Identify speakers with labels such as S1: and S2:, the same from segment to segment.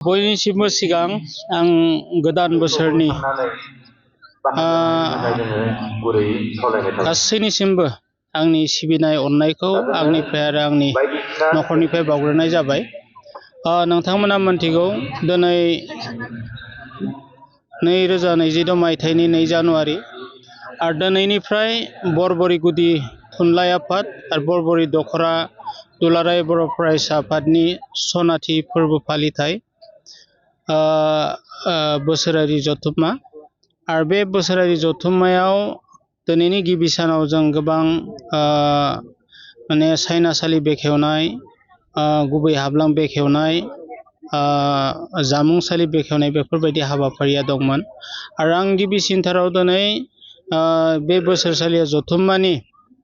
S1: बयनिसिमबो सिगां आं गोदान बोसोरनि गासैनिसिमबो आंनि सिबिनाय अननायखौ आंनिफ्राय आरो आंनि न'खरनिफ्राय बावग्रोनाय जाबाय। नोंथांमोना मोनथिगौ दिनै 2026 मायथाइनि 2 जानुवारि आरो दिनैनिफ्राय बरबरि गुदि थुनलाइ आफाद आरो बरबरि दखरा दुलाराय बर' फरायसा आफादनि सनाथि फोरबो फालिथाय बोसोरारि जथुम्मा आरो बे बोसोरारि जथुम्मायाव दिनैनि गिबि सानाव जों गोबां सायनासालि बेखेवनाय, गुबै हाब्लां बेखेवनाय, जामुंसालि बेखेवनाय बेफोरबायदि हाबाफारिया दंमोन। आरो आं गिबिसिनथाराव दिनै बे बोसोरसालिया जथुम्मानि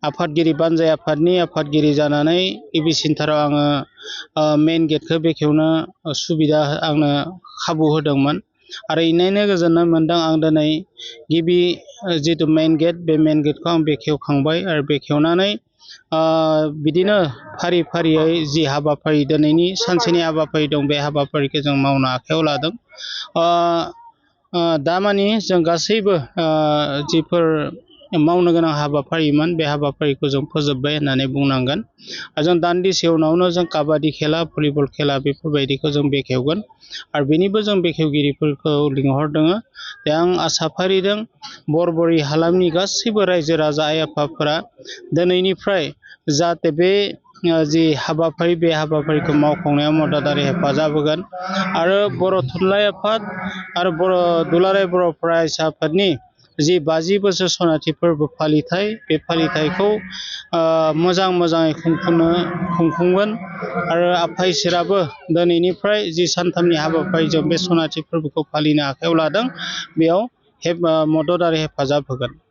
S1: आफादगिरि बानजाय आफादनि आफादगिरि जानानै गिबिसिनथाराव आङो मेइन गेटखौ बेखेवनो सुबिदा आंनो खाबु होदोंमोन आरो इनायनो गोजोननाय मोनदों। आं दिनै गिबि जितु मेइन गेट बे मेइन गेटखौ आं बेखेवखांबाय आरो बेखेवनानै बिदिनो फारि फारियै जि हाबाफारि दिनैनि सानसेनि हाबाफारि दं बे हाबाफारिखौ जों मावनो आखायाव लादों। दामानि जों गासैबो जिफोर मावनो गोनां हाबाफारिमोन बे हाबाफारिखौ जों फोजोबबाय होननानै बुंनांगोन। जों दान्दिसे उनावनो जों काबादि खेला, भलिबल खेला बेफोरबायदिखौ जों बेखेवगोन आरो बेनिबो जों बेखेवगिरिफोरखौ लिंहरदों। दा आं आसा फारिदों बरबरि हालामनि गासैबो रायजो राजा आइ आफाफोरा दिनैनिफ्राय जाहाथे बे जि हाबाफारि बे हाबाफारिखौ मावफुंनायाव मददारि हेफाजाब होगोन आरो बर' थुनलाइ आफाद आरो दुलाराय बर' फरायसा आफादनि जि 50 बोसोर सनाथि फोरबो फालिथाय बे फालिथायखौ मोजाङै खुंफुंगोन आरो आफा इसोराबो दिनैनिफ्राय जि सानथामनि हाबाफारिजों बे सनाथि फोरबोखौ फालिनो आखायाव लादों बेयाव मदद आरो हेफाजाब होगोन।